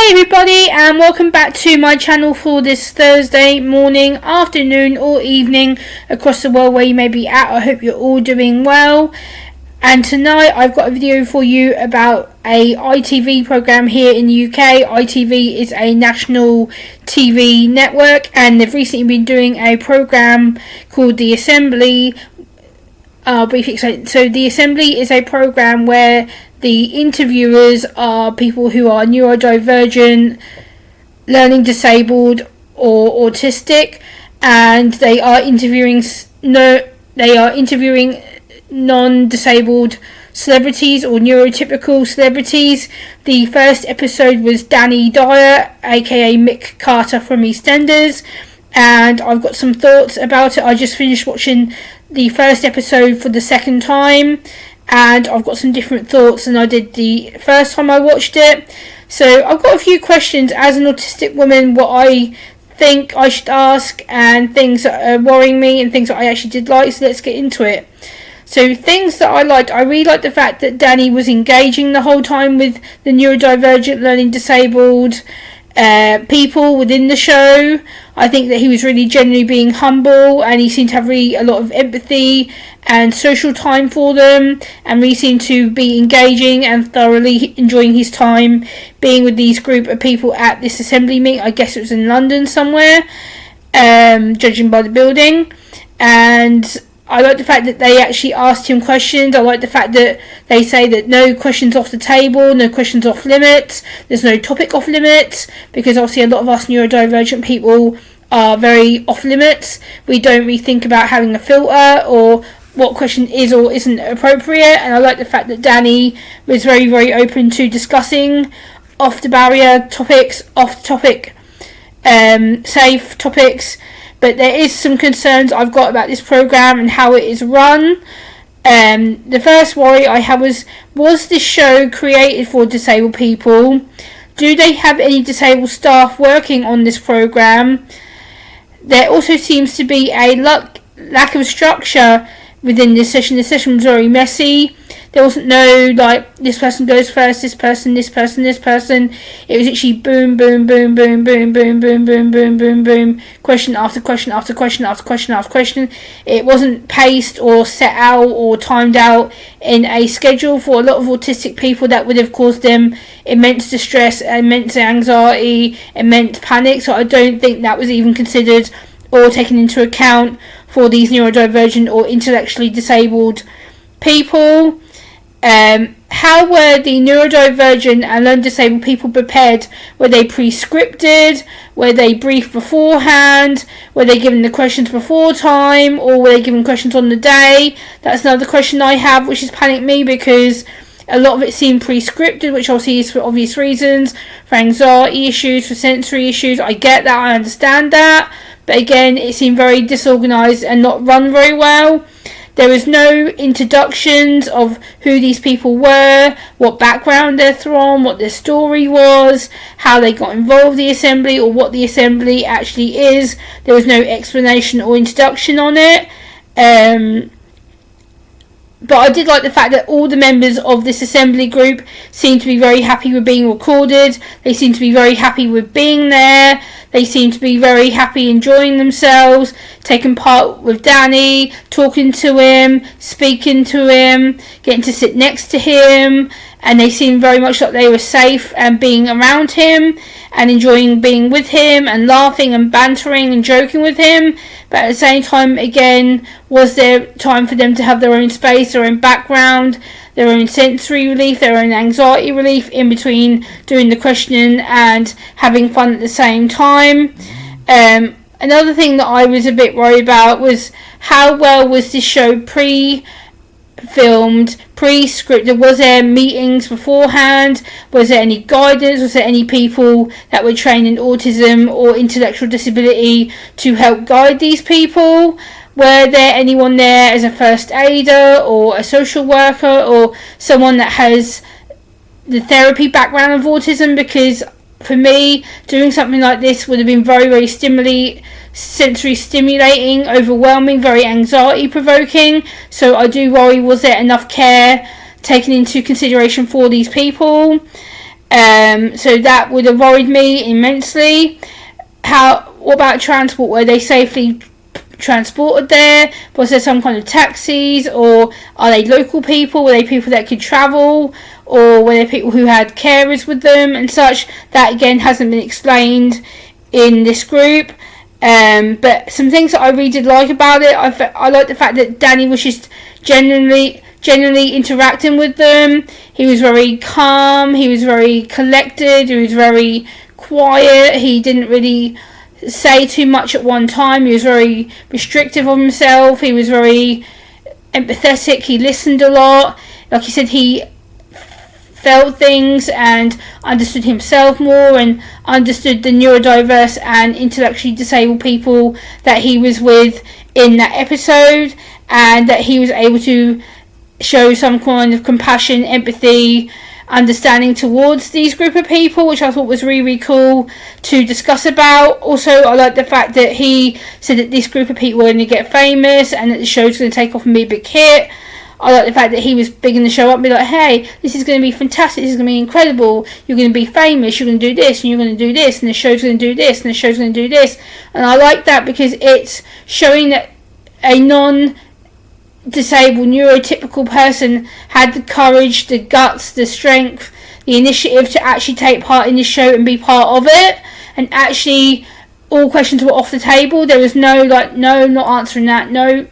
Hey everybody, and welcome back to my channel for this Thursday morning, afternoon or evening across the world where you may be at. I hope you're all doing well. And tonight I've got a video for you about a ITV programme here in the UK. ITV is a national TV network, and they've recently been doing a programme called The Assembly. Briefly explain. So The Assembly is a programme where the interviewers are people who are neurodivergent, learning disabled or autistic, and they are interviewing non-disabled celebrities or neurotypical celebrities. The first episode was Dyer, aka Mick Carter from EastEnders, and I've got some thoughts about it. I just finished watching the first episode for the second time, and I've got some different thoughts than I did the first time I watched it. So I've got a few questions as an autistic woman, what I think I should ask, and things that are worrying me and things that I actually did like. So let's get into it. So things that I liked, I really liked the fact that Dani was engaging the whole time with the neurodivergent, learning disabled people within the show. I think that he was really genuinely being humble, and he seemed to have really a lot of empathy and social time for them, and really seemed to be engaging and thoroughly enjoying his time being with these group of people at this assembly meet. I guess it was in London somewhere, judging by the building. And I like the fact that they actually asked him questions. I like the fact that they say that no questions off the table, no questions off limits, there's no topic off limits, because obviously a lot of us neurodivergent people are very off limits. We don't really think about having a filter or what question is or isn't appropriate, and I like the fact that Dani was very, very open to discussing off the barrier topics, off the topic, safe topics. But there is some concerns I've got about this programme and how it is run. The first worry I had was this show created for disabled people? Do they have any disabled staff working on this programme? There also seems to be a lack of structure within this session. The session was very messy. There wasn't no, like, this person goes first, this person, this person, this person. It was actually boom, boom, boom, boom, boom, boom, boom, boom, boom, boom, boom, question after question after question after question after question. It wasn't paced or set out or timed out in a schedule. For a lot of autistic people, that would have caused them immense distress, immense anxiety, immense panic. So I don't think that was even considered or taken into account for these neurodivergent or intellectually disabled people. How were the neurodivergent and learning disabled people prepared? Were they pre-scripted? Were they briefed beforehand? Were they given the questions before time, or were they given questions on the day? That's another question I have, which has panicked me, because a lot of it seemed pre-scripted, which obviously is for obvious reasons, for anxiety issues, for sensory issues. I get that, I understand that, but again, it seemed very disorganised and not run very well. There was no introductions of who these people were, what background they're from, what their story was, how they got involved in the assembly, or what the assembly actually is. There was no explanation or introduction on it. But I did like the fact that all the members of this assembly group seemed to be very happy with being recorded. They seemed to be very happy with being there. They seemed to be very happy enjoying themselves, taking part with Dani, talking to him, speaking to him, getting to sit next to him, and they seemed very much like they were safe and being around him and enjoying being with him and laughing and bantering and joking with him. But at the same time, again, was there time for them to have their own space, their own background, their own sensory relief, their own anxiety relief in between doing the questioning and having fun at the same time? Another thing that I was a bit worried about was how well was this show pre-filmed, pre-scripted? Was there meetings beforehand? Was there any guidance? Was there any people that were trained in autism or intellectual disability to help guide these people? Were there anyone there as a first aider or a social worker or someone that has the therapy background of autism? Because for me, doing something like this would have been very, very sensory stimulating, overwhelming, very anxiety provoking. So I do worry, was there enough care taken into consideration for these people? So that would have worried me immensely. What about transport? Were they safely transported there? Was there some kind of taxis, or are they local people? Were they people that could travel, or were there people who had carers with them and such? That again hasn't been explained in this group. But some things that I really did like about it, I like the fact that Dani was just genuinely interacting with them. He was very calm, he was very collected, he was very quiet, he didn't really say too much at one time, he was very restrictive of himself, he was very empathetic, he listened a lot. Like he said, he felt things and understood himself more and understood the neurodiverse and intellectually disabled people that he was with in that episode, and that he was able to show some kind of compassion, empathy, understanding towards these group of people, which I thought was really, really cool to discuss about. Also, I like the fact that he said that this group of people were going to get famous and that the show's going to take off and be a big hit. I like the fact that he was bigging the show up and be like, hey, this is going to be fantastic, this is going to be incredible, you're going to be famous, you're going to do this, and you're going to do this, and the show's going to do this, and the show's going to do this. And I like that because it's showing that a non-disabled, neurotypical person had the courage, the guts, the strength, the initiative to actually take part in this show and be part of it. And actually, all questions were off the table. There was no, no, not answering that, no.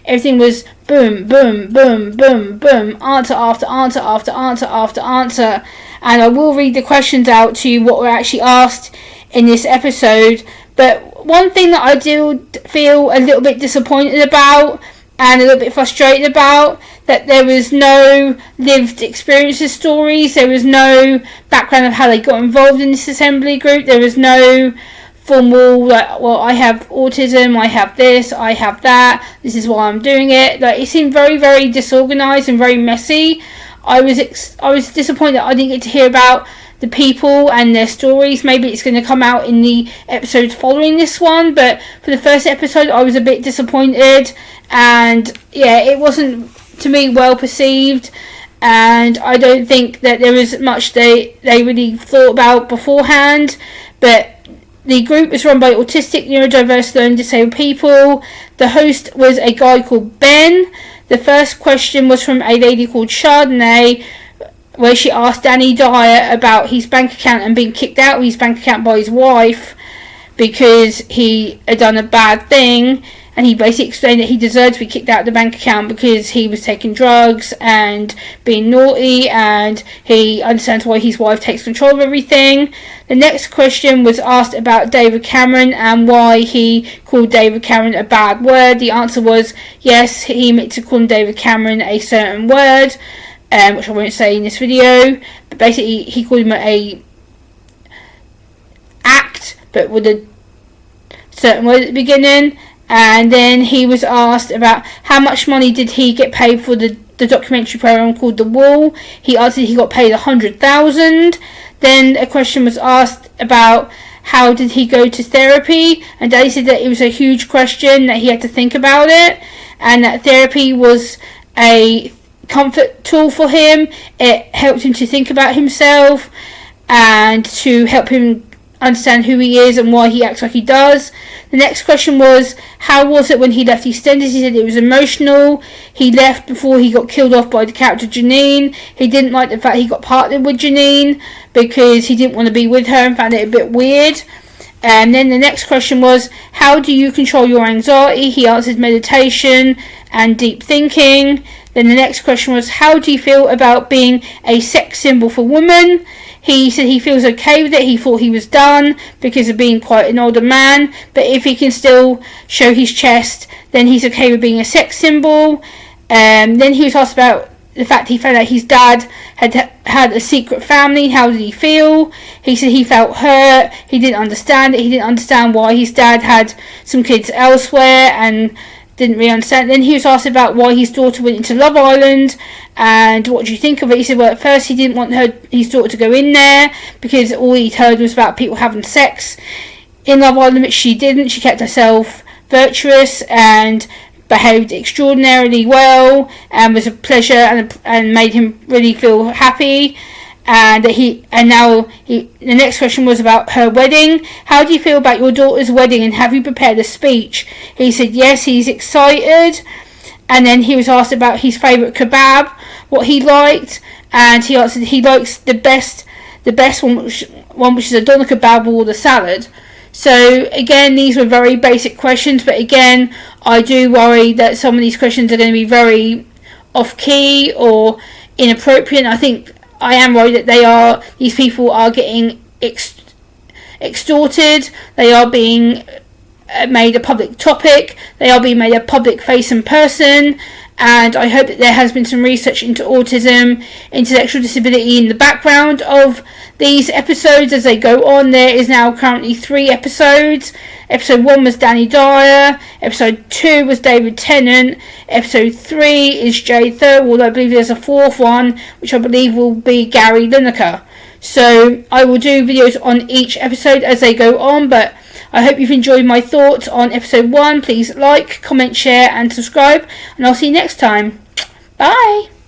Everything was boom, boom, boom, boom, boom, answer after answer after answer after answer. And I will read the questions out to you, what were actually asked in this episode. But one thing that I do feel a little bit disappointed about and a little bit frustrated about, that there was no lived experiences stories, there was no background of how they got involved in this assembly group, there was no formal, like, well, I have autism, I have this, I have that, this is why I'm doing it. Like, it seemed very, very disorganised and very messy. I was disappointed that I didn't get to hear about the people and their stories. Maybe it's going to come out in the episodes following this one, but for the first episode I was a bit disappointed, and yeah, it wasn't, to me, well perceived, and I don't think that there was much they really thought about beforehand. But the group was run by autistic, neurodiverse, learning disabled people. The host was a guy called Ben. The first question was from a lady called Chardonnay, where she asked Dani Dyer about his bank account and being kicked out of his bank account by his wife because he had done a bad thing. And he basically explained that he deserved to be kicked out of the bank account because he was taking drugs and being naughty, and he understands why his wife takes control of everything. The next question was asked about David Cameron and why he called David Cameron a bad word. The answer was yes, he admitted to calling David Cameron a certain word, which I won't say in this video, but basically he called him a act, but with a certain word at the beginning. And then he was asked about how much money did he get paid for the documentary program called The Wall. He answered he got paid $100,000. Then a question was asked about how did he go to therapy, and Dani said that it was a huge question, that he had to think about it, and that therapy was a comfort tool for him. It helped him to think about himself and to help him understand who he is and why he acts like he does. The next question was, how was it when he left EastEnders? He said it was emotional. He left before he got killed off by the character Janine. He didn't like the fact he got partnered with Janine because he didn't want to be with her and found it a bit weird. And then the next question was, how do you control your anxiety? He answered meditation and deep thinking. Then the next question was, how do you feel about being a sex symbol for women? He said he feels okay with it. He thought he was done because of being quite an older man, but if he can still show his chest, then he's okay with being a sex symbol. Then he was asked about the fact he found out his dad had a secret family. How did he feel? He said he felt hurt. He didn't understand it. He didn't understand why his dad had some kids elsewhere and didn't really understand. Then he was asked about why his daughter went into Love Island and what do you think of it. He said, well, at first he didn't want his daughter to go in there because all he'd heard was about people having sex in Love Island, but she didn't. She kept herself virtuous and behaved extraordinarily well and was a pleasure and made him really feel happy. The next question was about her wedding. How do you feel about your daughter's wedding, and have you prepared a speech? He said yes, he's excited. And then he was asked about his favourite kebab, what he liked, and he answered he likes the best one, which is a doner kebab or the salad. So again, these were very basic questions, but again, I do worry that some of these questions are going to be very off key or inappropriate. I think I am worried that these people are getting extorted. They are being made a public topic. They are being made a public face in person. And I hope that there has been some research into autism, intellectual disability in the background of these episodes as they go on. There is now currently 3 episodes. Episode 1 was Dani Dyer. Episode 2 was David Tennant. Episode 3 is Jay Thirlwall. I believe there's a 4th one, which I believe will be Gary Lineker. So I will do videos on each episode as they go on, but I hope you've enjoyed my thoughts on episode 1. Please like, comment, share and subscribe, and I'll see you next time. Bye!